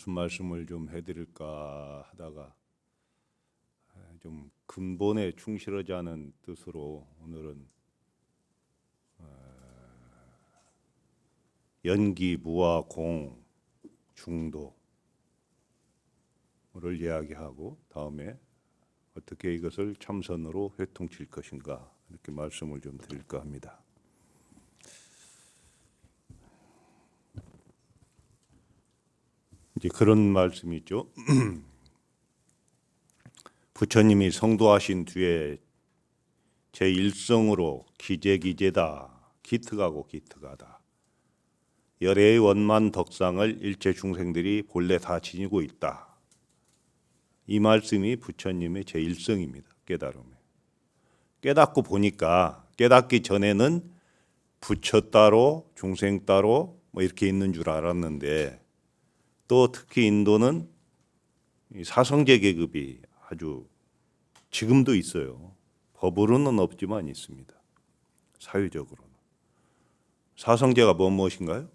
무슨 말씀을 좀 해드릴까 하다가 좀 근본에 충실하자는 뜻으로 오늘은 연기, 무와 공, 중도를 이야기하고 다음에 어떻게 이것을 참선으로 회통칠 것인가 이렇게 말씀을 좀 드릴까 합니다. 이제 그런 말씀이 있죠. 부처님이 성도하신 뒤에 제1성으로 기재기재다, 기특하고 기특하다. 열애의 원만 덕상을 일체 중생들이 본래 다 지니고 있다. 이 말씀이 부처님의 제1성입니다. 깨달음에. 깨닫고 보니까 깨닫기 전에는 부처 따로 중생 따로 뭐 이렇게 있는 줄 알았는데 또 특히 인도는 사성제 계급이 아주 지금도 있어요. 법으로는 없지만 있습니다. 사회적으로는. 사성제가 무엇인가요?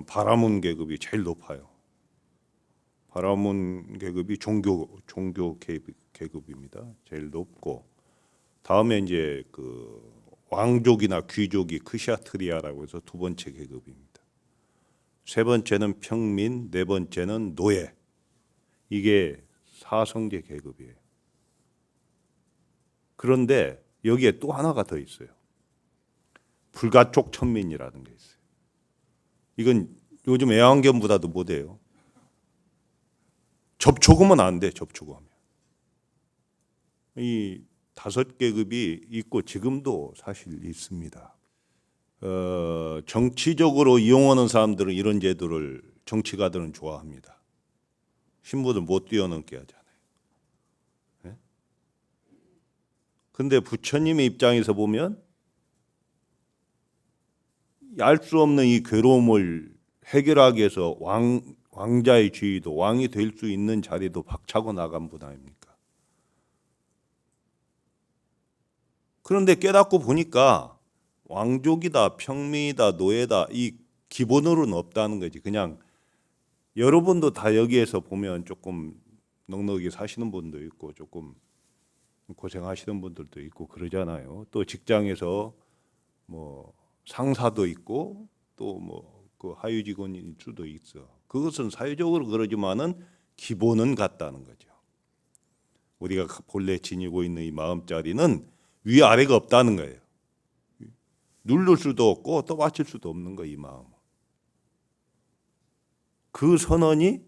바라문 계급이 제일 높아요. 바라문 계급이 종교 계급입니다. 제일 높고 다음에 이제 그 왕족이나 귀족이 크샤트리아라고 해서 두 번째 계급입니다. 세 번째는 평민, 네 번째는 노예. 이게 사성제 계급이에요. 그런데 여기에 또 하나가 더 있어요. 불가촉 천민이라는 게 있어요. 이건 요즘 애완견보다도 못해요. 접촉하면 안 돼, 접촉하면. 이 5계급이 있고 지금도 사실 있습니다. 정치적으로 이용하는 사람들은 이런 제도를 정치가들은 좋아합니다. 신부들 못 뛰어넘게 하잖아요. 네? 근데 부처님의 입장에서 보면 알 수 없는 이 괴로움을 해결하기 위해서 왕자의 지위도 왕이 될 수 있는 자리도 박차고 나간 분 아닙니까? 그런데 깨닫고 보니까 왕족이다, 평민이다, 노예다 이 기본으로는 없다는 거지. 그냥 여러분도 다 여기에서 보면 조금 넉넉히 사시는 분도 있고 조금 고생하시는 분들도 있고 그러잖아요. 또 직장에서 뭐 상사도 있고 또 뭐 그 하위 직원일 수도 있어. 그것은 사회적으로 그러지만은 기본은 같다는 거죠. 우리가 본래 지니고 있는 이 마음자리는 위아래가 없다는 거예요. 누를 수도 없고 또 맞출 수도 없는 거예요, 이 마음. 그 선언이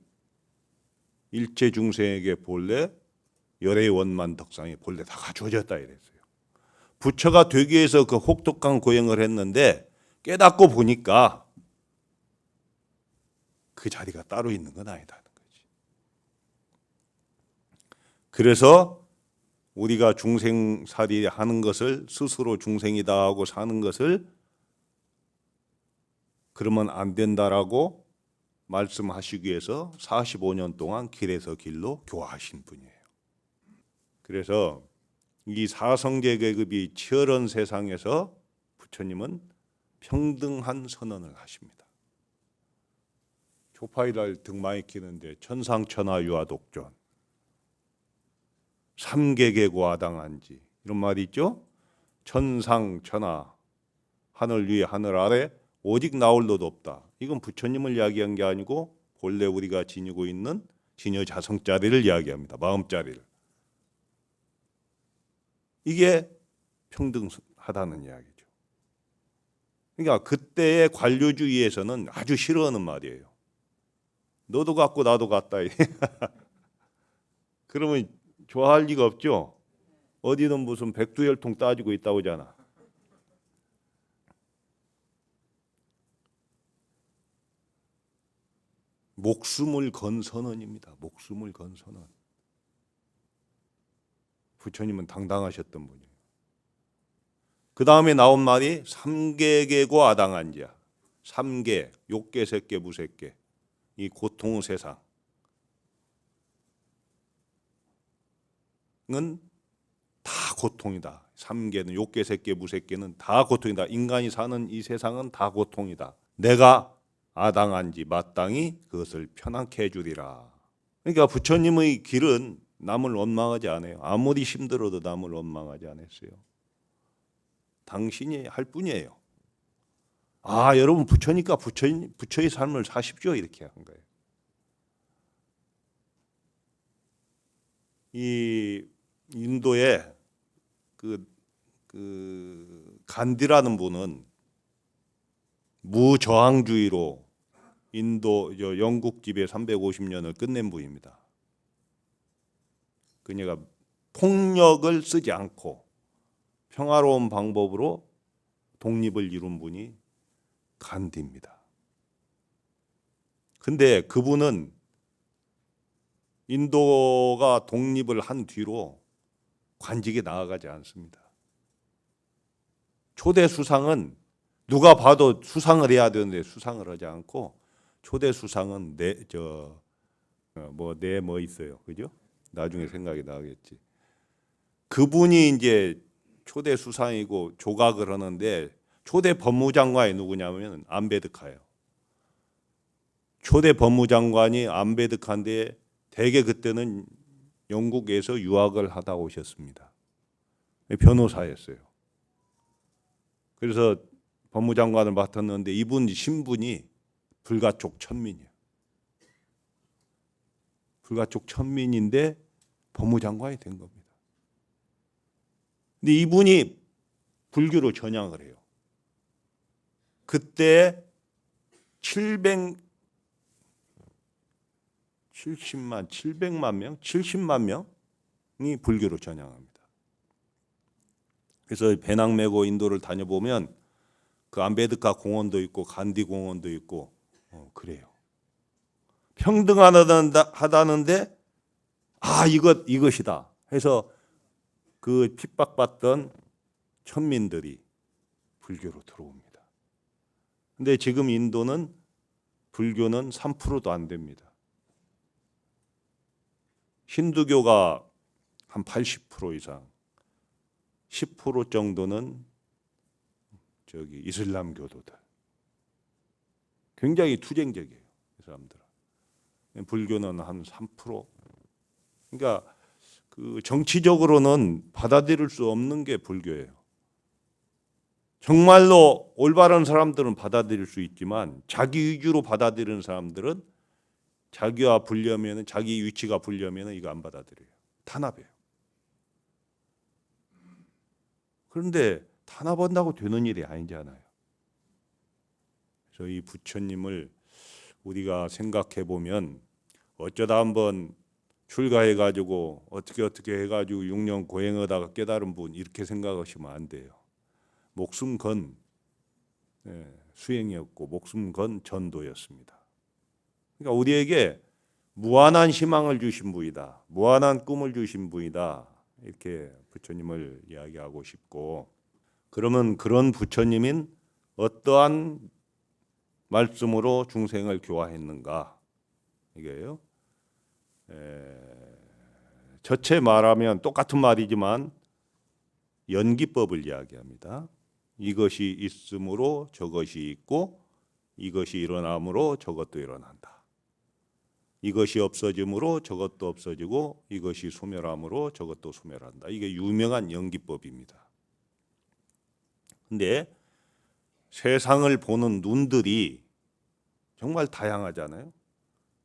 일체 중생에게 본래 열의 원만 덕상이 본래 다 갖춰졌다 이랬어요. 부처가 되기 위해서 그 혹독한 고행을 했는데 깨닫고 보니까 그 자리가 따로 있는 건 아니다는 거지. 그래서 우리가 중생살이 하는 것을 스스로 중생이다 하고 사는 것을 그러면 안 된다라고 말씀하시기 위해서 45년 동안 길에서 길로 교화하신 분이에요. 그래서 이 사성제 계급이 치열한 세상에서 부처님은 평등한 선언을 하십니다. 초파이를 등 많이 키는데 천상천하 유아독존 삼계계고 아당한지 이런 말이 있죠. 천상천하 하늘 위에 하늘 아래 오직 나올 것 없다. 이건 부처님을 이야기한 게 아니고 본래 우리가 지니고 있는 진여자성자리를 이야기합니다. 마음자리를. 이게 평등하다는 이야기죠. 그러니까 그때의 관료주의에서는 아주 싫어하는 말이에요. 너도 같고 나도 같다. 그러면 좋아할 리가 없죠. 어디는 무슨 백두혈통 따지고 있다고 하잖아. 목숨을 건 선언입니다. 목숨을 건 선언. 부처님은 당당하셨던 분이에요. 그 다음에 나온 말이 삼계계고 아당한 자. 삼계, 욕계, 색계, 무색계. 이 고통의 세상은 다 고통이다. 삼계는 욕계, 색계, 무색계는 다 고통이다. 인간이 사는 이 세상은 다 고통이다. 내가 아당한지 마땅히 그것을 편하게 해주리라. 그러니까 부처님의 길은 남을 원망하지 않아요. 아무리 힘들어도 남을 원망하지 않았어요. 당신이 할 뿐이에요. 아, 여러분 부처니까 부처의 삶을 사십시오 이렇게 한 거예요. 이 인도의 그 간디라는 분은 무저항주의로 인도 영국 지배 350년을 끝낸 분입니다. 그녀가 폭력을 쓰지 않고 평화로운 방법으로 독립을 이룬 분이 간디입니다. 근데 그분은 인도가 독립을 한 뒤로 관직에 나아가지 않습니다. 초대 수상은 누가 봐도 수상을 해야 되는데 수상을 하지 않고 초대 수상은 뭐 있어요. 그죠? 나중에 생각이 나겠지. 그분이 이제 초대 수상이고 조각을 하는데 초대 법무장관이 누구냐면 암베드카예요. 초대 법무장관이 암베드카인데 대개 그때는 영국에서 유학을 하다 오셨습니다. 변호사였어요. 그래서 법무장관을 맡았는데 이분 신분이 불가촉 천민이에요. 불가촉 천민인데 법무장관이 된 겁니다. 근데 이분이 불교로 전향을 해요. 그때 700만 명, 70만 명이 불교로 전향합니다. 그래서 배낭 메고 인도를 다녀보면 그 암베드카 공원도 있고 간디 공원도 있고 그래요. 평등하다는데 이것이다 해서 그 핍박받던 천민들이 불교로 들어옵니다. 근데 지금 인도는 불교는 3%도 안 됩니다. 힌두교가 한 80% 이상, 10% 정도는 이슬람 교도들. 굉장히 투쟁적이에요, 이 사람들은. 불교는 한 3%. 그러니까 그 정치적으로는 받아들일 수 없는 게 불교예요. 정말로 올바른 사람들은 받아들일 수 있지만 자기 위주로 받아들이는 사람들은 자기와 불려면은 자기 위치가 불려면은 이거 안 받아들여요. 탄압해요. 그런데 탄압한다고 되는 일이 아니잖아요. 그래서 이 부처님을 우리가 생각해 보면 어쩌다 한번 출가해 가지고 어떻게 해가지고 6년 고행하다가 깨달은 분 이렇게 생각하시면 안 돼요. 목숨 건 수행이었고 목숨 건 전도였습니다. 그러니까 우리에게 무한한 희망을 주신 분이다. 무한한 꿈을 주신 분이다. 이렇게 부처님을 이야기하고 싶고, 그러면 그런 부처님인 어떠한 말씀으로 중생을 교화했는가 이게요. 전체 말하면 똑같은 말이지만 연기법을 이야기합니다. 이것이 있으므로 저것이 있고 이것이 일어남으로 저것도 일어난다. 이것이 없어짐으로 저것도 없어지고 이것이 소멸함으로 저것도 소멸한다. 이게 유명한 연기법입니다. 근데 세상을 보는 눈들이 정말 다양하잖아요.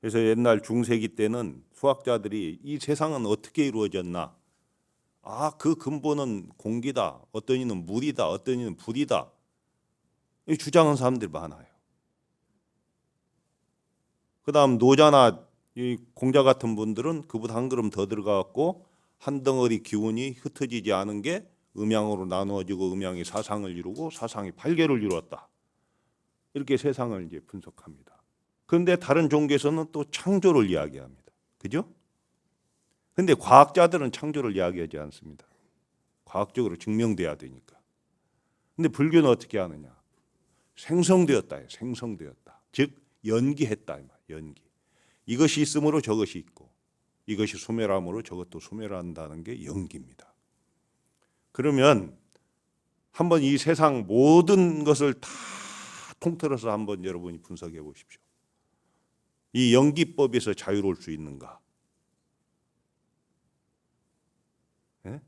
그래서 옛날 중세기 때는 수학자들이 이 세상은 어떻게 이루어졌나? 그 근본은 공기다. 어떤 이는 물이다. 어떤 이는 불이다. 이 주장하는 사람들이 많아요. 그다음 노자나 이 공자 같은 분들은 그보다 한 걸음 더 들어가갖고 한 덩어리 기운이 흩어지지 않은 게 음양으로 나누어지고 음양이 사상을 이루고 사상이 발계를 이루었다. 이렇게 세상을 이제 분석합니다. 그런데 다른 종교에서는 또 창조를 이야기합니다. 그죠? 근데 과학자들은 창조를 이야기하지 않습니다. 과학적으로 증명돼야 되니까. 근데 불교는 어떻게 하느냐? 생성되었다. 생성되었다. 즉 연기했다. 연기. 이것이 있으므로 저것이 있고 이것이 소멸함으로 저것도 소멸한다는 게 연기입니다. 그러면 한번 이 세상 모든 것을 다 통틀어서 한번 여러분이 분석해 보십시오. 이 연기법에서 자유로울 수 있는가? 예?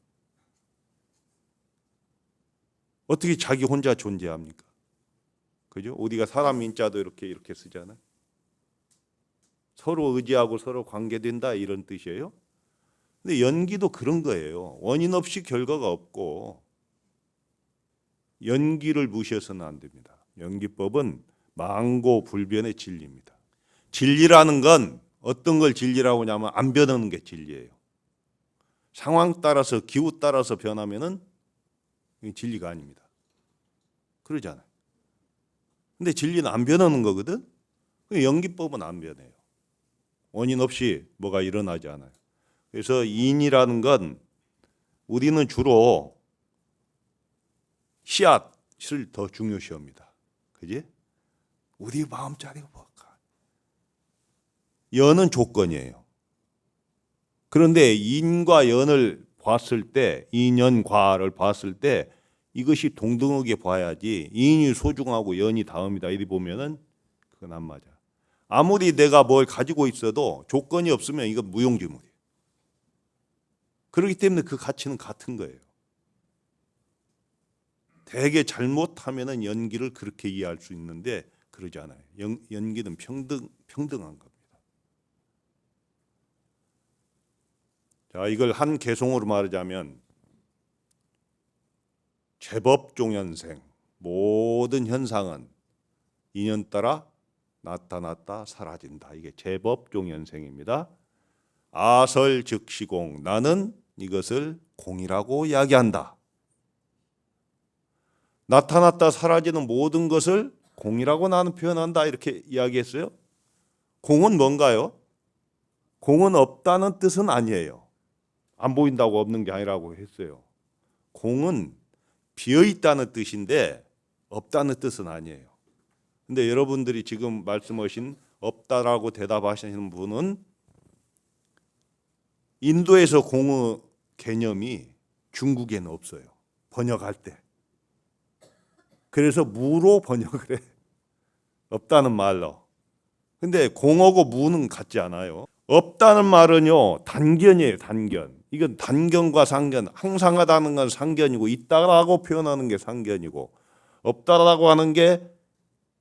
어떻게 자기 혼자 존재합니까? 그죠? 우리가 사람 인자도 이렇게 쓰잖아요. 서로 의지하고 서로 관계된다 이런 뜻이에요. 근데 연기도 그런 거예요. 원인 없이 결과가 없고 연기를 무시해서는 안 됩니다. 연기법은 망고불변의 진리입니다. 진리라는 건 어떤 걸 진리라고 하냐면 안 변하는 게 진리예요. 상황 따라서 기후 따라서 변하면은 진리가 아닙니다. 그러잖아요. 근데 진리는 안 변하는 거거든. 연기법은 안 변해요. 원인 없이 뭐가 일어나지 않아요. 그래서 인이라는 건 우리는 주로 씨앗을 더 중요시합니다. 그지? 우리 마음자리 뭘까? 연은 조건이에요. 그런데 인과 연을 봤을 때, 인연과를 봤을 때 이것이 동등하게 봐야지 인이 소중하고 연이 다음이다 이리 보면은 그건 안 맞아. 아무리 내가 뭘 가지고 있어도 조건이 없으면 이건 무용지물이에요. 그렇기 때문에 그 가치는 같은 거예요. 되게 잘못하면은 연기를 그렇게 이해할 수 있는데 그러지 않아요. 연기는 평등한 겁니다. 자, 이걸 한 개송으로 말하자면 제법종현생, 모든 현상은 인연 따라 나타났다 사라진다. 이게 제법종현생입니다. 아설즉시공, 나는 이것을 공이라고 이야기한다. 나타났다 사라지는 모든 것을 공이라고 나는 표현한다 이렇게 이야기했어요. 공은 뭔가요? 공은 없다는 뜻은 아니에요. 안 보인다고 없는 게 아니라고 했어요. 공은 비어있다는 뜻인데 없다는 뜻은 아니에요. 근데 여러분들이 지금 말씀하신 없다라고 대답하시는 분은 인도에서 공의 개념이 중국에는 없어요. 번역할 때. 그래서 무로 번역을 해. 없다는 말로. 근데 공하고 무는 같지 않아요. 없다는 말은요, 단견이에요, 단견. 이건 단견과 상견, 항상 하다는 건 상견이고 있다라고 표현하는 게 상견이고 없다라고 하는 게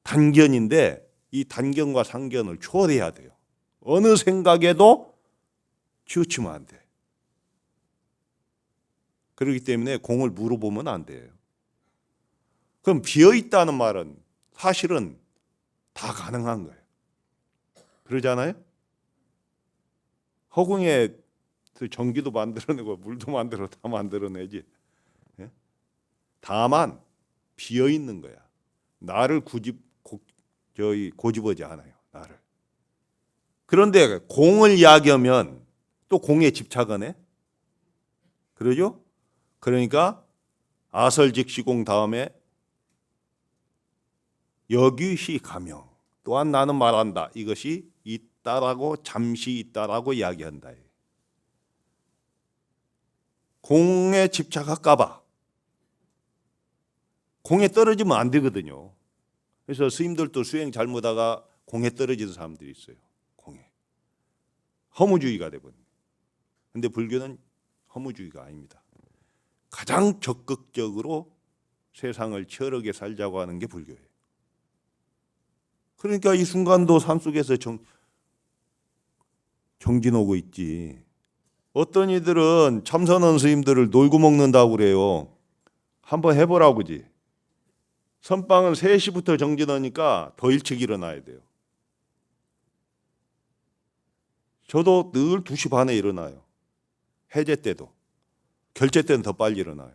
단견인데 이 단견과 상견을 초월해야 돼요. 어느 생각에도 치우치면 안 돼. 그렇기 때문에 공을 물어보면 안 돼요. 그럼 비어있다는 말은 사실은 다 가능한 거예요. 그러잖아요? 허공에 전기도 만들어내고 물도 만들어 다 만들어내지. 다만 비어있는 거야. 나를 고집하지 않아요. 나를. 그런데 공을 이야기하면 또 공에 집착하네. 그러죠? 그러니까 아설즉시공 다음에 여기시 가명. 또한 나는 말한다. 이것이 있다라고 잠시 있다라고 이야기한다. 공에 집착할까 봐. 공에 떨어지면 안 되거든요. 그래서 스님들도 수행 잘못하다가 공에 떨어지는 사람들이 있어요. 공에. 허무주의가 되거든요. 근데 불교는 허무주의가 아닙니다. 가장 적극적으로 세상을 치열하게 살자고 하는 게 불교예요. 그러니까 이 순간도 산속에서 정진하고 있지. 어떤 이들은 참선한 스님들을 놀고 먹는다고 그래요. 한번 해보라고 그지. 선방은 3시부터 정진하니까 더 일찍 일어나야 돼요. 저도 늘 2시 반에 일어나요. 해제 때도. 결제 때는 더 빨리 일어나요.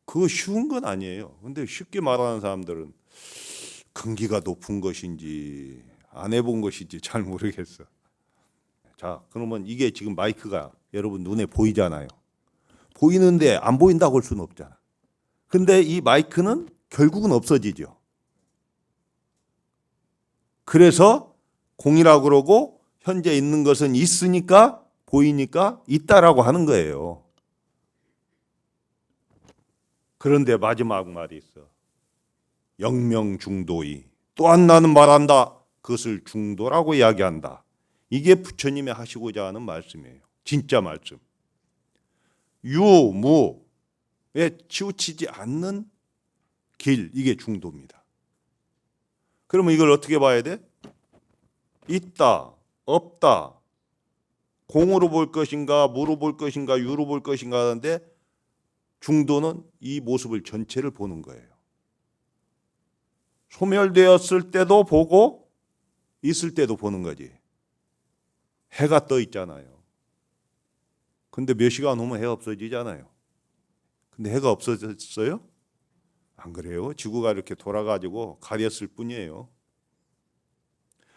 그거 쉬운 건 아니에요. 근데 쉽게 말하는 사람들은 근기가 높은 것인지 안 해본 것인지 잘 모르겠어. 자, 그러면 이게 지금 마이크가 여러분 눈에 보이잖아요. 보이는데 안 보인다고 할 수는 없잖아. 근데 이 마이크는 결국은 없어지죠. 그래서 공이라고 그러고 현재 있는 것은 있으니까 보이니까 있다라고 하는 거예요. 그런데 마지막 말이 있어. 영명중도이. 또한 나는 말한다. 그것을 중도라고 이야기한다. 이게 부처님이 하시고자 하는 말씀이에요. 진짜 말씀. 유무에 치우치지 않는 길, 이게 중도입니다. 그러면 이걸 어떻게 봐야 돼? 있다, 없다, 공으로 볼 것인가, 무로 볼 것인가, 유로 볼 것인가 하는데 중도는 이 모습을 전체를 보는 거예요. 소멸되었을 때도 보고 있을 때도 보는 거지. 해가 떠 있잖아요. 근데 몇 시간 후면 해 없어지잖아요. 근데 해가 없어졌어요? 안 그래요? 지구가 이렇게 돌아가지고 가렸을 뿐이에요.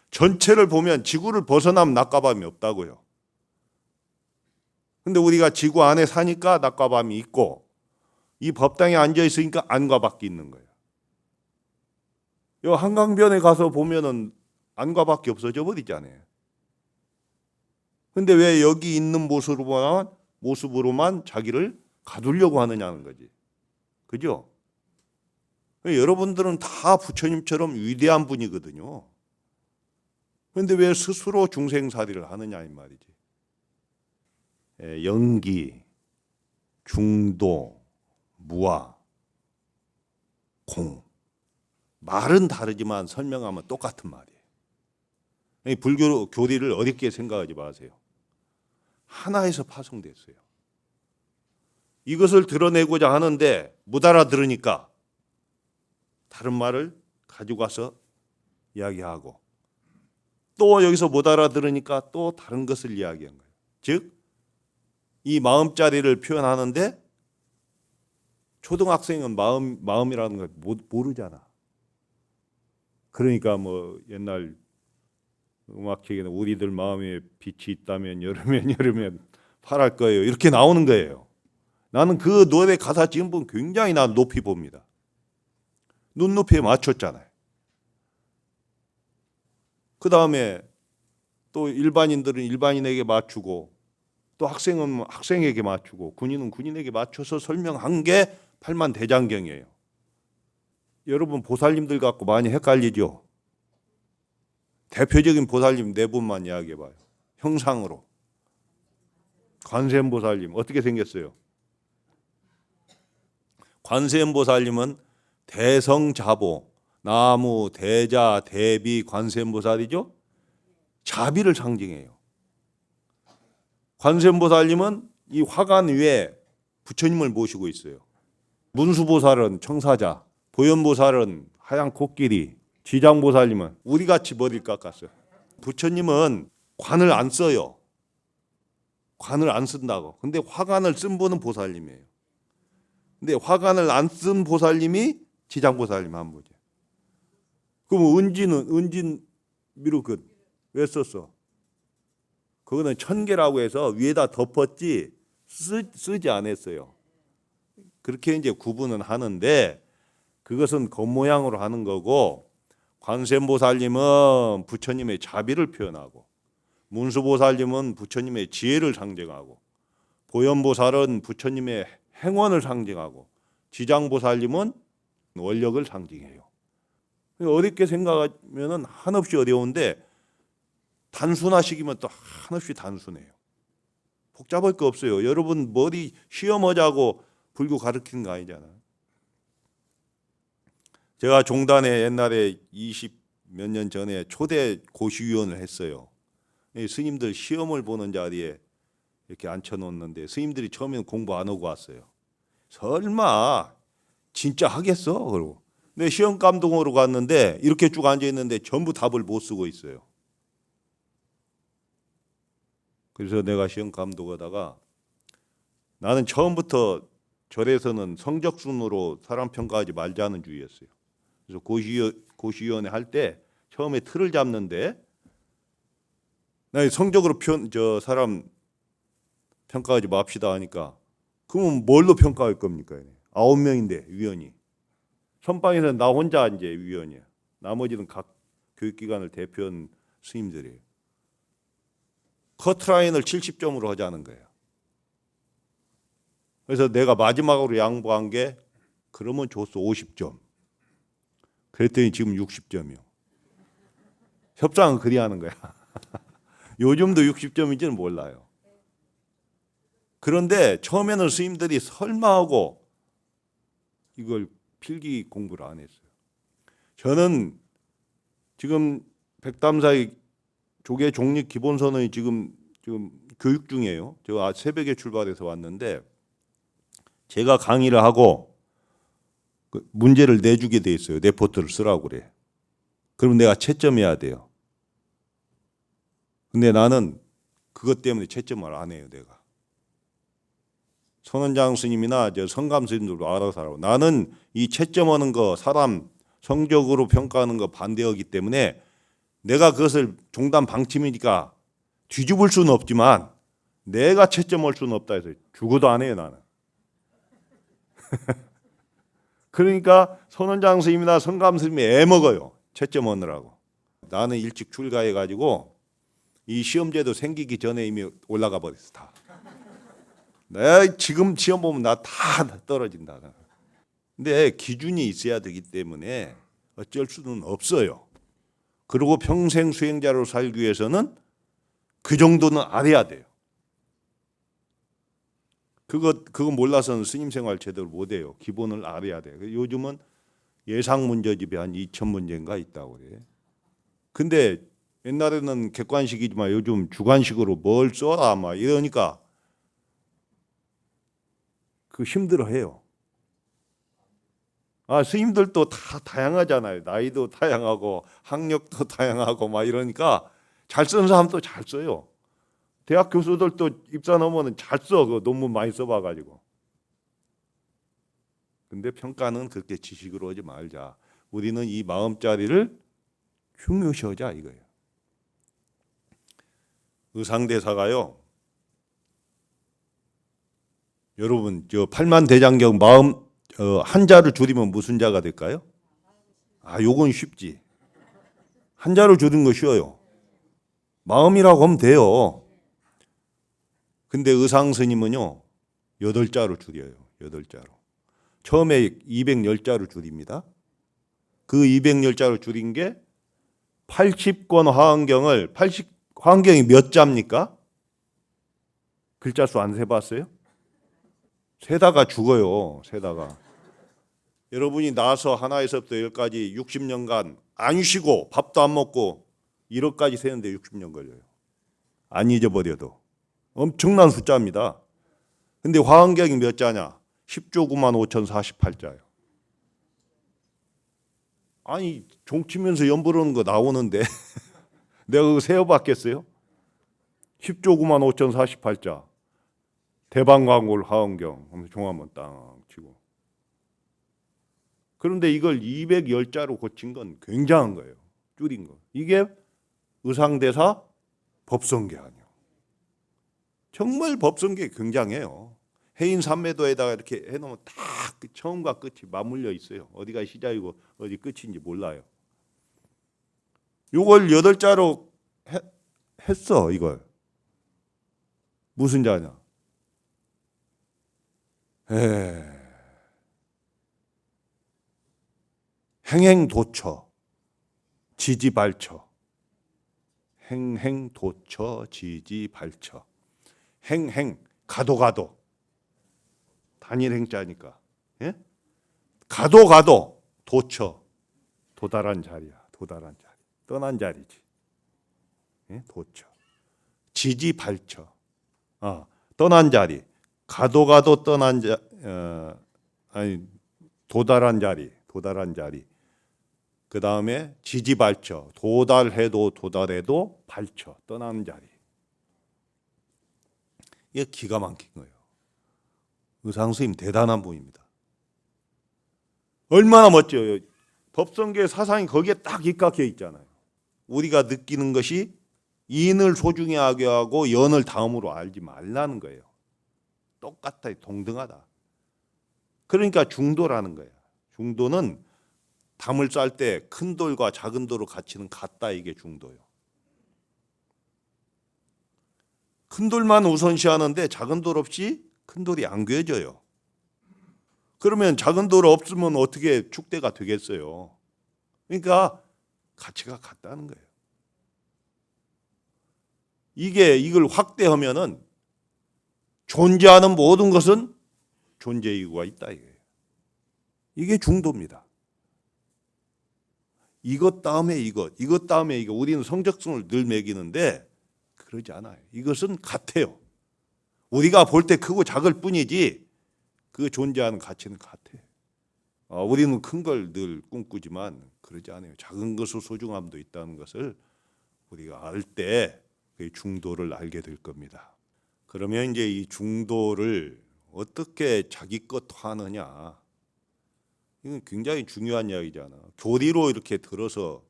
전체를 보면 지구를 벗어나면 낮과 밤이 없다고요. 근데 우리가 지구 안에 사니까 낮과 밤이 있고 이 법당에 앉아 있으니까 안과 밖이 있는 거예요. 요 한강변에 가서 보면은 안과 밖이 없어져 버리잖아요. 근데 왜 여기 있는 모습으로만 자기를 가두려고 하느냐는 거지. 그죠? 여러분들은 다 부처님처럼 위대한 분이거든요. 그런데 왜 스스로 중생살이를 하느냐 이 말이지. 영기, 중도, 무아, 공. 말은 다르지만 설명하면 똑같은 말이에요. 불교 교리를 어렵게 생각하지 마세요. 하나에서 파송됐어요. 이것을 드러내고자 하는데 못 알아들으니까 다른 말을 가지고 와서 이야기하고 또 여기서 못 알아들으니까 또 다른 것을 이야기한 거예요. 즉, 이 마음자리를 표현하는데 초등학생은 마음이라는 걸 모르잖아. 그러니까 뭐 옛날 음악책에는 우리들 마음에 빛이 있다면 여름엔 파랄 거예요. 이렇게 나오는 거예요. 나는 그 노래 가사 지금 보면 굉장히 난 높이 봅니다. 눈높이에 맞췄잖아요. 그 다음에 또 일반인들은 일반인에게 맞추고 또 학생은 학생에게 맞추고 군인은 군인에게 맞춰서 설명한 게 팔만대장경이에요. 여러분 보살님들 갖고 많이 헷갈리죠? 대표적인 보살님 네 분만 이야기해봐요. 형상으로. 관세음보살님 어떻게 생겼어요? 관세음보살님은 대성자보, 나무, 대자, 대비, 관세음보살이죠? 자비를 상징해요. 관세음보살님은 이 화관 위에 부처님을 모시고 있어요. 문수보살은 청사자, 보현보살은 하얀 코끼리, 지장보살님은 우리같이 머리를 깎았어요. 부처님은 관을 안 써요. 관을 안 쓴다고. 근데 화관을 쓴 분은 보살님이에요. 근데 화관을 안 쓴 보살님이 지장보살님 한 분이에요. 그럼 은진 미루근 왜 썼어? 그거는 천계라고 해서 위에다 덮었지 쓰지 않았어요. 그렇게 이제 구분은 하는데 그것은 겉모양으로 하는 거고 관세음보살님은 부처님의 자비를 표현하고 문수보살님은 부처님의 지혜를 상징하고 보현보살은 부처님의 행원을 상징하고 지장보살님은 원력을 상징해요. 어렵게 생각하면 한없이 어려운데 단순화시키면 또 한없이 단순해요. 복잡할 거 없어요. 여러분 머리 시험하자고 불교 가르치는 거 아니잖아요. 제가 종단에 옛날에 20 몇 년 전에 초대 고시위원을 했어요. 스님들 시험을 보는 자리에 이렇게 앉혀놓는데 스님들이 처음에는 공부 안 하고 왔어요. 설마 진짜 하겠어? 그러고. 근데 시험 감독으로 갔는데 이렇게 쭉 앉아있는데 전부 답을 못 쓰고 있어요. 그래서 내가 시험 감독하다가 나는 처음부터 절에서는 성적순으로 사람 평가하지 말자는 주의였어요. 그래서 고시위원회 할 때 처음에 틀을 잡는데 나 성적으로 사람 평가하지 맙시다 하니까 그러면 뭘로 평가할 겁니까? 9명인데 위원이. 선방에서는 나 혼자 이제 위원이야. 나머지는 각 교육기관을 대표한 스님들이에요. 커트라인을 70점으로 하자는 거예요. 그래서 내가 마지막으로 양보한 게 그러면 줬어 50점. 그랬더니 지금 60점이요. 협상은 그리 하는 거야. 요즘도 60점인지는 몰라요. 그런데 처음에는 스님들이 설마 하고 이걸 필기 공부를 안 했어요. 저는 지금 백담사의 조계 종립 기본선언이 지금 교육 중이에요. 제가 새벽에 출발해서 왔는데 제가 강의를 하고 문제를 내주게 돼 있어요. 레포트를 쓰라고 그래. 그럼 내가 채점해야 돼요. 근데 나는 그것 때문에 채점을 안 해요. 내가. 선원장 스님이나 성감 스님들도 알아서 하라고. 나는 이 채점하는 거 사람 성적으로 평가하는 거 반대하기 때문에 내가 그것을 종단 방침이니까 뒤집을 수는 없지만 내가 채점할 수는 없다 해서 죽어도 안 해요. 나는. 그러니까 선원장 스님이나 성감 스님이 애먹어요. 채점하느라고. 나는 일찍 출가해가지고 이 시험제도 생기기 전에 이미 올라가 버렸어. 다. 내가 지금 시험 보면 나 다 떨어진다. 근데 기준이 있어야 되기 때문에 어쩔 수는 없어요. 그리고 평생 수행자로 살기 위해서는 그 정도는 알아야 돼요. 그거 몰라서는 스님 생활 제대로 못 해요. 기본을 알아야 돼요. 요즘은 예상 문제집이 한 2,000문제인가 있다고 그래. 근데 옛날에는 객관식이지만 요즘 주관식으로 뭘 써라 막 이러니까 그 힘들어해요. 스님들도 다 다양하잖아요. 나이도 다양하고 학력도 다양하고 막 이러니까 잘 쓰는 사람도 잘 써요. 대학 교수들도 입사 넘으면 잘 써. 그 논문 많이 써봐가지고. 근데 평가는 그렇게 지식으로 하지 말자. 우리는 이 마음자리를 중요시하자 이거예요. 의상대사가요. 여러분 저 팔만대장경 마음 한자를 줄이면 무슨 자가 될까요? 요건 쉽지. 한자를 줄이는 거 쉬워요. 마음이라고 하면 돼요. 근데 의상 스님은요 8자로 줄여요. 8자로. 처음에 210자로 줄입니다. 그 210자로 줄인 게 80권 화엄경을 화엄경이 몇 자입니까? 글자 수 안 세봤어요? 세다가 죽어요. 세다가. 여러분이 나서 하나에서부터 10까지 60년간 안 쉬고 밥도 안 먹고 1억까지 세는데 60년 걸려요. 안 잊어버려도. 엄청난 숫자입니다. 근데 화엄경이 몇 자냐? 10조 9만 5,048자예요. 아니 종치면서 연부르는 거 나오는데 내가 그거 세어봤겠어요? 10조 9만 5,048자. 대방광골 화엄경 하면서 종 한번 땅 치고. 그런데 이걸 210자로 고친 건 굉장한 거예요. 줄인 거. 이게 의상대사 법성계 아니에요. 정말 법성계 굉장해요. 해인산매도에다가 이렇게 해놓으면 다 처음과 끝이 맞물려 있어요. 어디가 시작이고 어디 끝인지 몰라요. 이걸 8자로 했어. 이걸. 무슨 자냐? 행행도처 지지발처. 행행도처 지지발처. 행행 가도 단일 행자니까. 예? 가도 도처 도달한 자리야. 도달한 자리. 떠난 자리지. 예? 도처. 지지발처. 떠난 자리. 가도 떠난 자 도달한 자리. 도달한 자리. 그 다음에 지지발처. 도달해도 발처. 떠나는 자리. 이게 기가 막힌 거예요. 의상스님 대단한 분입니다. 얼마나 멋져요. 법성계 사상이 거기에 딱 입각해 있잖아요. 우리가 느끼는 것이 인을 소중히 하게 하고 연을 다음으로 알지 말라는 거예요. 똑같다. 동등하다. 그러니까 중도라는 거예요. 중도는 담을 쌀 때 큰 돌과 작은 돌을 가치는 같다. 이게 중도예요. 큰 돌만 우선시하는데 작은 돌 없이 큰 돌이 안 괴져요. 그러면 작은 돌 없으면 어떻게 축대가 되겠어요? 그러니까 가치가 같다는 거예요. 이걸 확대하면은 존재하는 모든 것은 존재 이유가 있다 이거예요. 이게 중도입니다. 이것 다음에 이것 다음에 이거. 우리는 성적순을 늘 매기는데 그러지 않아요. 이것은 같아요. 우리가 볼 때 크고 작을 뿐이지 그 존재하는 가치는 같아요. 우리는 큰 걸 늘 꿈꾸지만 그러지 않아요. 작은 것의 소중함도 있다는 것을 우리가 알 때 그 중도를 알게 될 겁니다. 그러면 이제 이 중도를 어떻게 자기 것화하느냐, 이건 굉장히 중요한 이야기잖아. 교리로 이렇게 들어서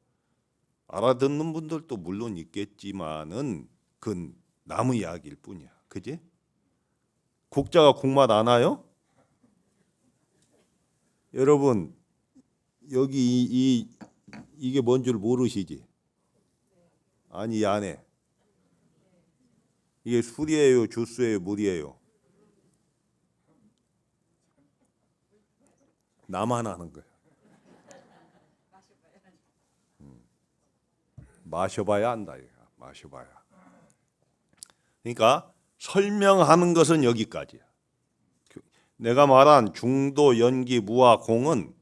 알아듣는 분들도 물론 있겠지만은 그건 나무 이야기일 뿐이야. 그지? 국자가 국맛 안 와요? 여러분 여기 이게 뭔 줄 모르시지? 아니 이 안에 이게 술이에요, 주스예요, 물이에요? 나만 아는 거야. 마셔봐야 안다. 마셔봐야. 그러니까 설명하는 것은 여기까지야. 내가 말한 중도, 연기, 무아, 공은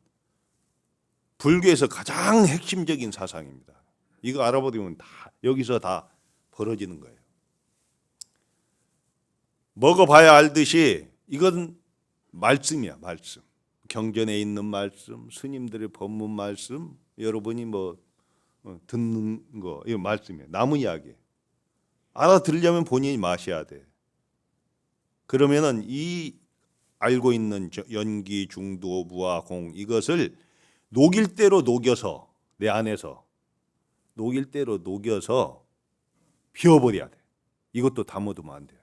불교에서 가장 핵심적인 사상입니다. 이거 알아보면 다 여기서 다 벌어지는 거예요. 먹어봐야 알듯이 이건 말씀이야, 말씀. 경전에 있는 말씀, 스님들의 법문 말씀, 여러분이 뭐 듣는 거, 이거 말씀이에요. 나무 이야기. 알아들으려면 본인이 마셔야 돼. 그러면은 이 알고 있는 연기, 중도, 무아, 공 이것을 녹일 대로 녹여서 내 안에서 녹일 대로 녹여서 비워버려야 돼. 이것도 담아두면 안 돼.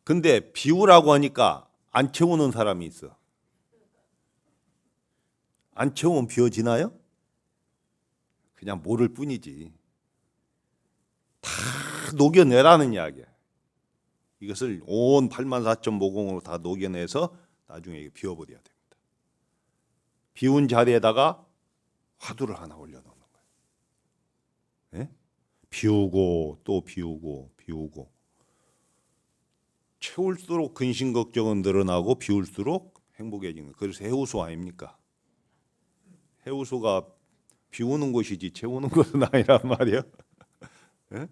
근데 비우라고 하니까 안 채우는 사람이 있어. 안 채우면 비워지나요? 그냥 모를 뿐이지. 다 녹여내라는 이야기야. 이것을 온 84.50으로 다 녹여내서 나중에 비워버려야 됩니다. 비운 자리에다가 화두를 하나 올려놓는 거예요. 네? 비우고 또 비우고 비우고. 채울수록 근심 걱정은 늘어나고 비울수록 행복해지는 거예요. 그래서 해우소 아닙니까? 해우소가 비우는 곳이지 채우는 곳은 아니란 말이에요. 네?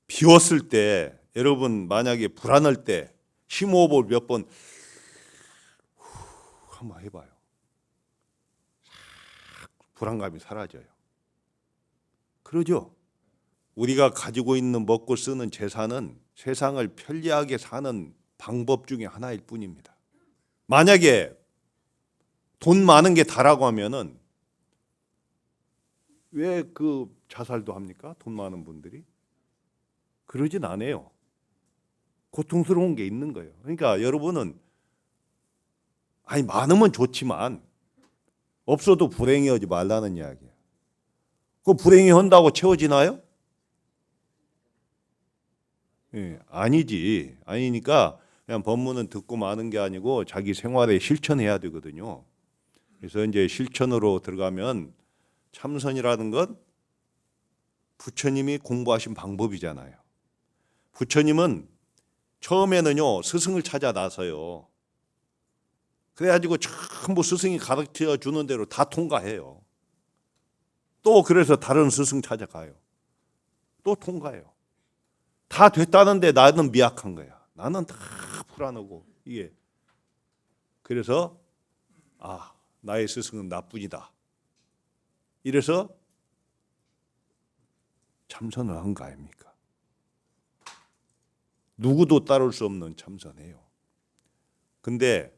비웠을 때 여러분 만약에 불안할 때 심호흡을 몇 번 한번 해봐요. 불안감이 사라져요. 그러죠? 우리가 가지고 있는 먹고 쓰는 재산은 세상을 편리하게 사는 방법 중에 하나일 뿐입니다. 만약에 돈 많은 게 다라고 하면은 왜 그 자살도 합니까? 돈 많은 분들이? 그러진 않아요. 고통스러운 게 있는 거예요. 그러니까 여러분은 아니 많으면 좋지만 없어도 불행해하지 말라는 이야기예요. 그 불행해 한다고 채워지나요? 예, 아니지. 아니니까 그냥 법문은 듣고 마는 게 아니고 자기 생활에 실천해야 되거든요. 그래서 이제 실천으로 들어가면 참선이라는 건 부처님이 공부하신 방법이잖아요. 부처님은 처음에는요 스승을 찾아 나서요. 그래가지고 전부 스승이 가르쳐 주는 대로 다 통과해요. 또 그래서 다른 스승 찾아가요. 또 통과해요. 다 됐다는데 나는 미약한 거야. 나는 다 불안하고 이게 그래서 나의 스승은 나뿐이다. 이래서 참선을 한 거 아닙니까? 누구도 따를 수 없는 참선이에요. 근데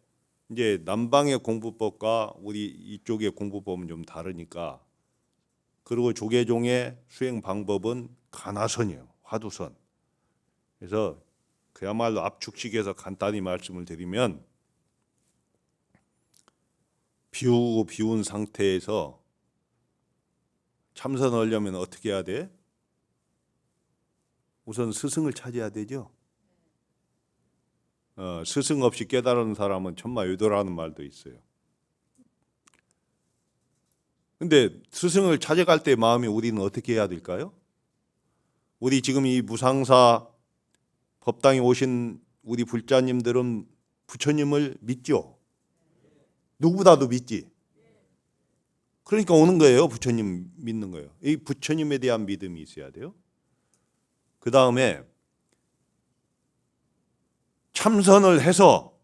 이제 남방의 공부법과 우리 이쪽의 공부법은 좀 다르니까 그리고 조계종의 수행 방법은 가나선이에요. 화두선. 그래서 그야말로 압축식에서 간단히 말씀을 드리면 비우고 비운 상태에서 참선을 하려면 어떻게 해야 돼? 우선 스승을 찾아야 되죠. 스승 없이 깨달은 사람은 천마유도라는 말도 있어요. 근데 스승을 찾아갈 때 마음이 우리는 어떻게 해야 될까요? 우리 지금 이 무상사 법당에 오신 우리 불자님들은 부처님을 믿죠? 누구보다도 믿지? 그러니까 오는 거예요. 부처님 믿는 거예요. 이 부처님에 대한 믿음이 있어야 돼요. 그 다음에 참선을 해서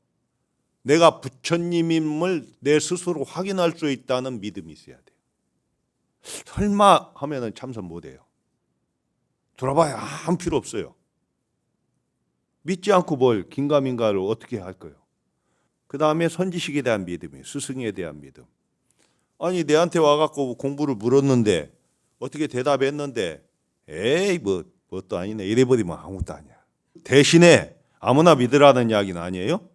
내가 부처님임을 내 스스로 확인할 수 있다는 믿음이 있어야 돼요. 설마 하면은 참선 못해요. 돌아봐야 아무 필요 없어요. 믿지 않고 뭘 긴가민가를 어떻게 할 거예요. 그 다음에 선지식에 대한 믿음이에요. 스승에 대한 믿음. 아니 내한테 와갖고 공부를 물었는데 어떻게 대답했는데 에이 뭣도 아니네 이래버리면 아무것도 아니야. 대신에 아무나 믿으라는 이야기는 아니에요.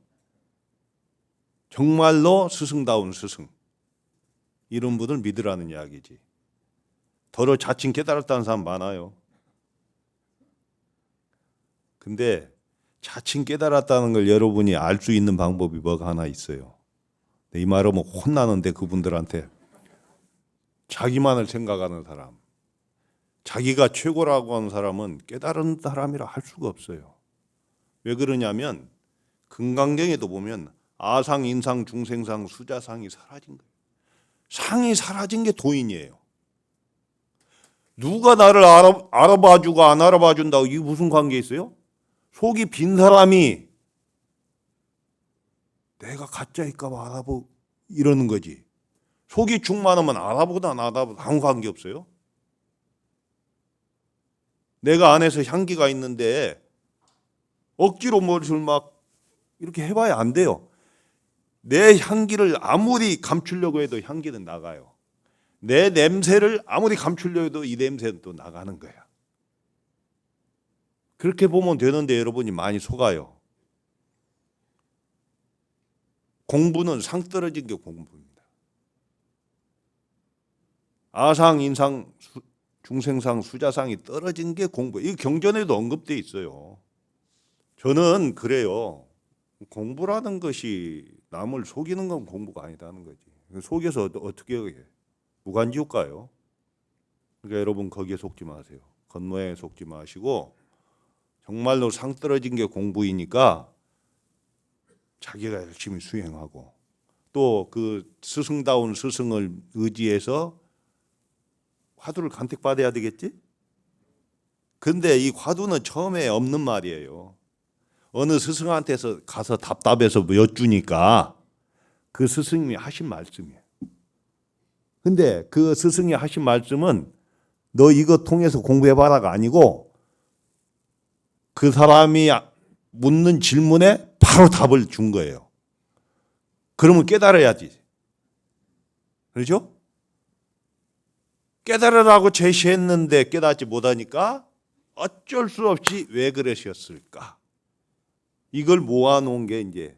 정말로 스승다운 스승 이런 분을 믿으라는 이야기지. 더러 자칭 깨달았다는 사람 많아요. 근데 자칭 깨달았다는 걸 여러분이 알 수 있는 방법이 뭐가 하나 있어요. 이 말하면 혼나는데 그분들한테 자기만을 생각하는 사람, 자기가 최고라고 하는 사람은 깨달은 사람이라 할 수가 없어요. 왜 그러냐면 금강경에도 보면 아상, 인상, 중생상, 수자상이 사라진 거예요. 상이 사라진 게 도인이에요. 누가 나를 알아봐주고 안 알아봐준다고 이게 무슨 관계 있어요? 속이 빈 사람이 내가 가짜일까 봐 알아보 이러는 거지. 속이 충만하면 알아보다 안 알아보다 아무 관계 없어요. 내가 안에서 향기가 있는데 억지로 뭐를 막 이렇게 해봐야 안 돼요. 내 향기를 아무리 감추려고 해도 향기는 나가요. 내 냄새를 아무리 감추려고 해도 이 냄새는 또 나가는 거야. 그렇게 보면 되는데 여러분이 많이 속아요. 공부는 상 떨어진 게 공부입니다. 아상, 인상, 중생상, 수자상이 떨어진 게 공부예요. 이 경전에도 언급되어 있어요. 저는 그래요. 공부라는 것이 남을 속이는 건 공부가 아니다는 거지. 속여서 어떻게 해? 무간지옥 가요. 그러니까 여러분 거기에 속지 마세요. 겉모양에 속지 마시고 정말로 상 떨어진 게 공부이니까 자기가 열심히 수행하고 또 그 스승다운 스승을 의지해서 화두를 간택받아야 되겠지? 근데 이 화두는 처음에 없는 말이에요. 어느 스승한테서 가서 답답해서 여쭈니까 그 스승님이 하신 말씀이에요. 근데 그 스승이 하신 말씀은 너 이거 통해서 공부해봐라가 아니고 그 사람이 묻는 질문에 바로 답을 준 거예요. 그러면 깨달아야지. 그렇죠? 깨달으라고 제시했는데 깨닫지 못하니까 어쩔 수 없이 왜 그러셨을까? 이걸 모아놓은 게 이제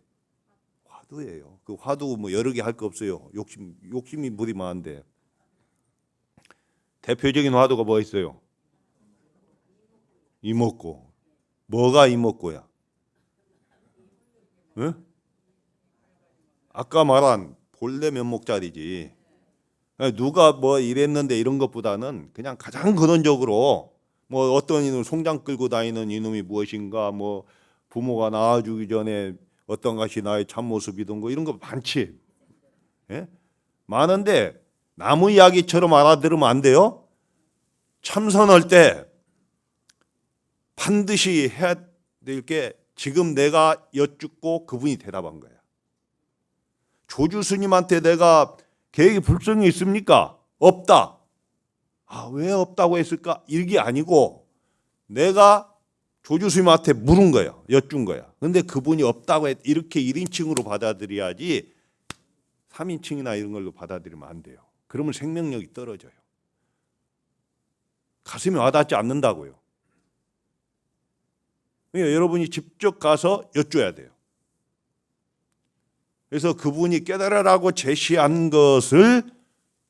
화두예요. 그 화두 뭐 여러 개 할 거 없어요. 욕심이 무리 많은데. 대표적인 화두가 뭐 있어요? 이목고. 뭐가 이목고야? 응? 아까 말한 본래 면목자리지. 누가 뭐 이랬는데 이런 것보다는 그냥 가장 근원적으로 뭐 어떤 이놈 송장 끌고 다니는 이놈이 무엇인가 뭐 부모가 낳아주기 전에 어떤 것이 나의 참모습이던 거 이런 거 많지. 예? 많은데 나무 이야기처럼 알아들으면 안 돼요. 참선할 때 반드시 해야 될 게 지금 내가 여쭙고 그분이 대답한 거야. 조주 스님한테 내가 계획이 불성이 있습니까? 없다. 아, 왜 없다고 했을까? 이게 아니고 내가 조주 스님한테 물은 거야. 여쭌 거야. 근데 그분이 없다고 이렇게 1인칭으로 받아들여야지 3인칭이나 이런 걸로 받아들이면 안 돼요. 그러면 생명력이 떨어져요. 가슴에 와닿지 않는다고요. 그러니까 여러분이 직접 가서 여쭤야 돼요. 그래서 그분이 깨달으라고 제시한 것을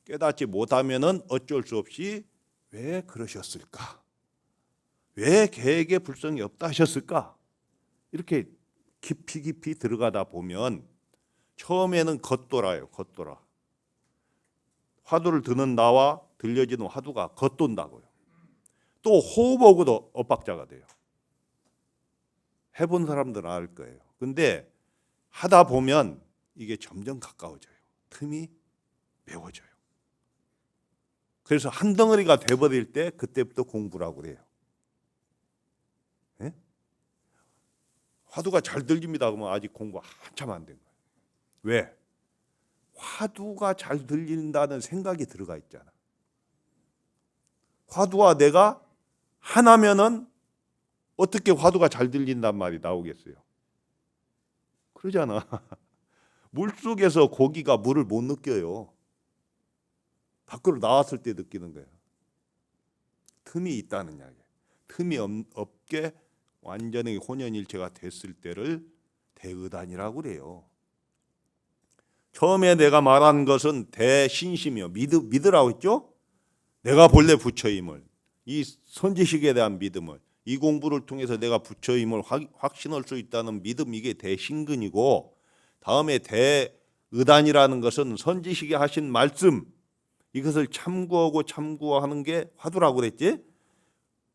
깨닫지 못하면은 어쩔 수 없이 왜 그러셨을까? 왜 계획에 불성이 없다 하셨을까? 이렇게 깊이 들어가다 보면 처음에는 겉돌아요. 겉돌아. 화두를 드는 나와 들려지는 화두가 겉돈다고요. 또 호흡하고도 엇박자가 돼요. 해본 사람들은 알 거예요. 근데 하다 보면 이게 점점 가까워져요. 틈이 메워져요. 그래서 한 덩어리가 돼버릴 때 그때부터 공부라고 그래요. 예? 화두가 잘 들립니다. 그러면 아직 공부 한참 안 된 거예요. 왜? 화두가 잘 들린다는 생각이 들어가 있잖아. 화두와 내가 하나면은 어떻게 화두가 잘 들린단 말이 나오겠어요? 그러잖아. 물속에서 고기가 물을 못 느껴요. 밖으로 나왔을 때 느끼는 거예요. 틈이 있다는 이야기예요. 틈이 없게 완전히 혼연일체가 됐을 때를 대의단이라고 그래요. 처음에 내가 말한 것은 대신심이요. 믿으라고 했죠? 내가 본래 부처임을, 이 선지식에 대한 믿음을, 이 공부를 통해서 내가 부처임을 확신할 수 있다는 믿음, 이게 대신근이고, 다음에 대의단이라는 것은 선지식에 하신 말씀, 이것을 참고하는 게 화두라고 그랬지?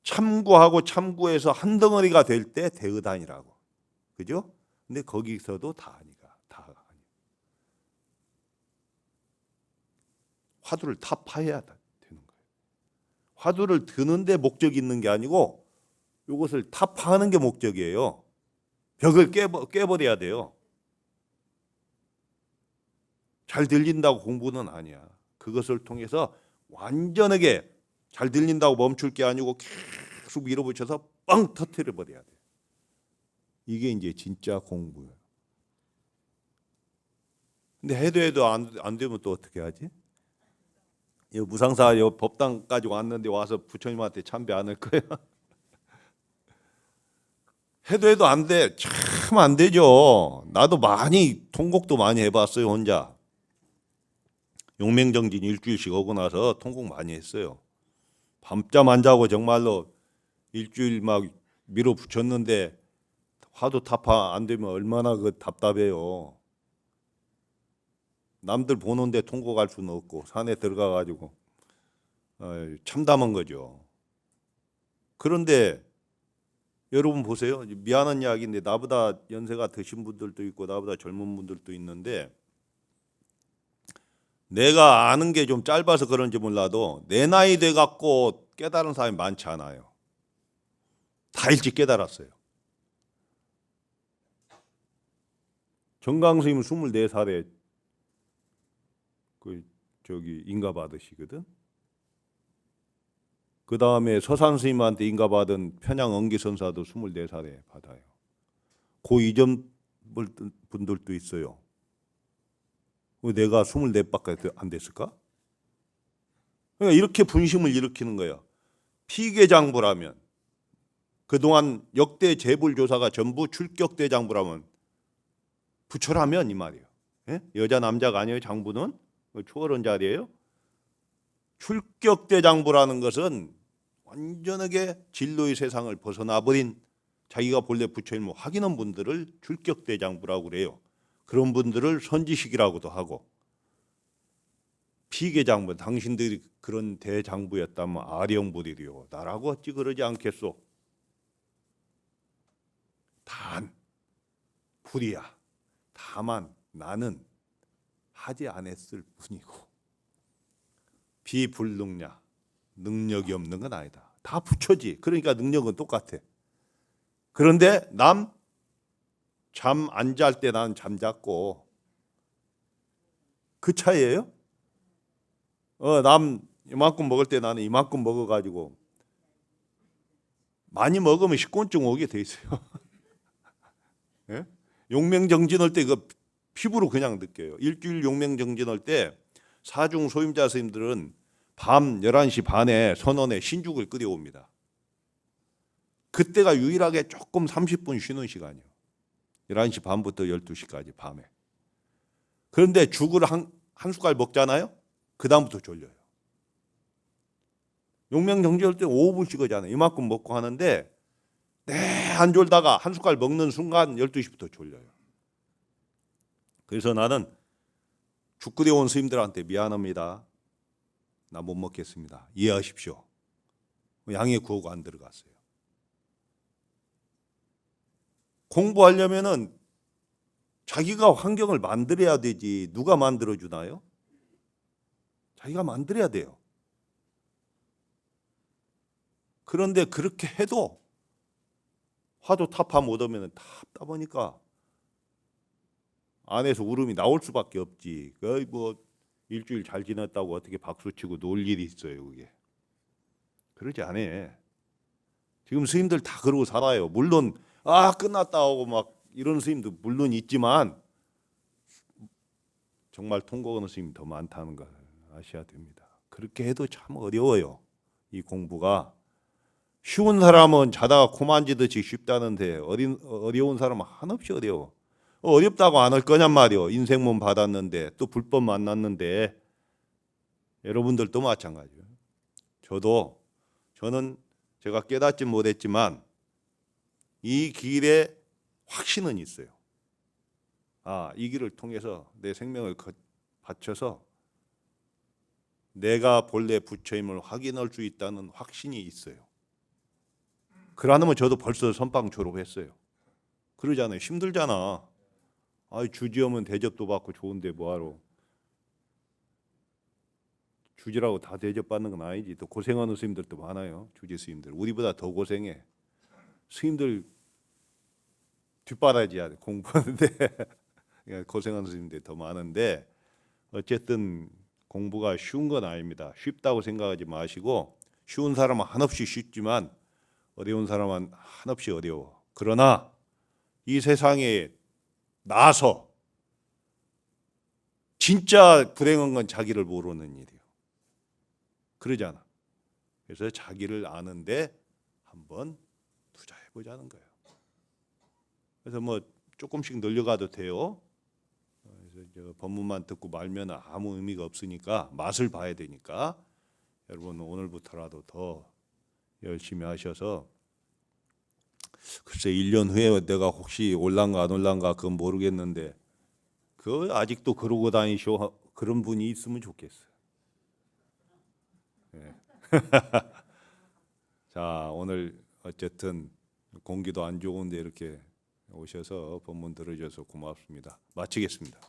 참고하고 참고해서 한 덩어리가 될 때 대의단이라고. 그죠? 근데 거기서도 다 아니가. 화두를 타파해야 되는 거예요. 화두를 드는데 목적이 있는 게 아니고 이것을 타파하는 게 목적이에요. 벽을 깨버려야 돼요. 잘 들린다고 공부는 아니야. 그것을 통해서 완전하게 잘 들린다고 멈출 게 아니고 계속 밀어붙여서 빵 터뜨려 버려야 돼. 이게 이제 진짜 공부예요. 근데 해도 안 되면 또 어떻게 하지? 무상사 법당까지 왔는데 와서 부처님한테 참배 안 할 거야? 해도 안 돼. 참 안 되죠. 나도 많이 통곡도 많이 해봤어요. 혼자. 용맹정진 일주일씩 오고 나서 통곡 많이 했어요. 밤잠 안 자고 정말로 일주일 막 밀어붙였는데 화두 타파 안 되면 얼마나 답답해요. 남들 보는데 통곡할 수는 없고 산에 들어가 가지고 참담한 거죠. 그런데 여러분 보세요. 미안한 이야기인데 나보다 연세가 드신 분들도 있고 나보다 젊은 분들도 있는데 내가 아는 게 좀 짧아서 그런지 몰라도 내 나이 돼 갖고 깨달은 사람이 많지 않아요. 다 일찍 깨달았어요. 정강 스님은 24살에 인가 받으시거든. 그 다음에 서산 스님한테 인가 받은 편양 엉기선사도 24살에 받아요. 그 이전 분들도 있어요. 내가 24밖에 안 됐을까? 그러니까 이렇게 분심을 일으키는 거예요. 피계장부라면 그동안 역대 재불조사가 전부 출격대장부라면 부처라면 이 말이에요. 예? 여자 남자가 아니에요. 장부는 초월한 자리예요. 출격대장부라는 것은 완전하게 진로의 세상을 벗어나버린 자기가 본래 부처님을 확인한 분들을 출격대장부라고 그래요. 그런 분들을 선지식이라고도 하고 피계장부, 당신들이 그런 대장부였다면 아령불이리요. 나라고 어찌 그러지 않겠소. 단 불이야. 다만 나는 하지 않았을 뿐이고 비불능냐 능력이 없는 건 아니다. 다 부처지. 그러니까 능력은 똑같아. 그런데 남 잠 안 잘 때 나는 잠잤고 그 차이예요. 남 이만큼 먹을 때 나는 이만큼 먹어가지고 많이 먹으면 식곤증 오게 돼 있어요. 예? 용맹정진할 때 그 피부로 그냥 느껴요. 일주일 용맹정진할 때 사중 소임자 스님들은 밤 11시 반에 선원에 신죽을 끓여옵니다. 그때가 유일하게 조금 30분 쉬는 시간이에요. 11시 반부터 12시까지 밤에. 그런데 죽을 한 숟갈 먹잖아요. 그 다음부터 졸려요. 용맹정지할 때 5분씩 하잖아요. 이만큼 먹고 하는데 안 졸다가 한 숟갈 먹는 순간 12시부터 졸려요. 그래서 나는 죽구대 온 스님들한테 미안합니다. 나 못 먹겠습니다. 이해하십시오. 양해 구호가 안 들어갔어요. 공부하려면은 자기가 환경을 만들어야 되지 누가 만들어 주나요? 자기가 만들어야 돼요. 그런데 그렇게 해도 화도 타파 못 오면 답답하니까 안에서 울음이 나올 수밖에 없지. 거의 뭐 일주일 잘 지냈다고 어떻게 박수치고 놀 일이 있어요, 그게. 그러지 않아. 지금 스님들 다 그러고 살아요. 물론 끝났다 하고 막 이런 스님도 물론 있지만 정말 통곡하는 스님이 더 많다는 걸 아셔야 됩니다. 그렇게 해도 참 어려워요. 이 공부가. 쉬운 사람은 자다가 코 만지듯이 쉽다는데 어려운 사람은 한없이 어려워. 어렵다고 안 할 거냔 말이요. 인생몸 받았는데 또 불법 만났는데 여러분들도 마찬가지예요. 저는 제가 깨닫지 못했지만 이 길에 확신은 있어요. 이 길을 통해서 내 생명을 바쳐서 내가 본래 부처임을 확인할 수 있다는 확신이 있어요. 그러면 저도 벌써 선방 졸업했어요. 그러잖아요. 힘들잖아. 주지엄은 대접도 받고 좋은데 뭐하러. 주지라고 다 대접받는 건 아니지. 또 고생하는 스님들도 많아요. 주지 스님들. 우리보다 더 고생해. 스님들 뒷바라지야 공부하는데 고생하는 스님들이 더 많은데 어쨌든 공부가 쉬운 건 아닙니다. 쉽다고 생각하지 마시고 쉬운 사람은 한없이 쉽지만 어려운 사람은 한없이 어려워. 그러나 이 세상에 나서 진짜 불행한 건 자기를 모르는 일이에요. 그러잖아. 그래서 자기를 아는데 한번 투자해 보자는 거예요. 그래서 뭐 조금씩 늘려가도 돼요. 그래서 법문만 듣고 말면 아무 의미가 없으니까 맛을 봐야 되니까 여러분 오늘부터라도 더 열심히 하셔서 글쎄 1년 후에 내가 혹시 올란가 안 올란가 그건 모르겠는데 아직도 그러고 다니셔 그런 분이 있으면 좋겠어요. 네. 자 오늘 어쨌든 공기도 안 좋은데 이렇게 오셔서 법문 들어주셔서 고맙습니다. 마치겠습니다.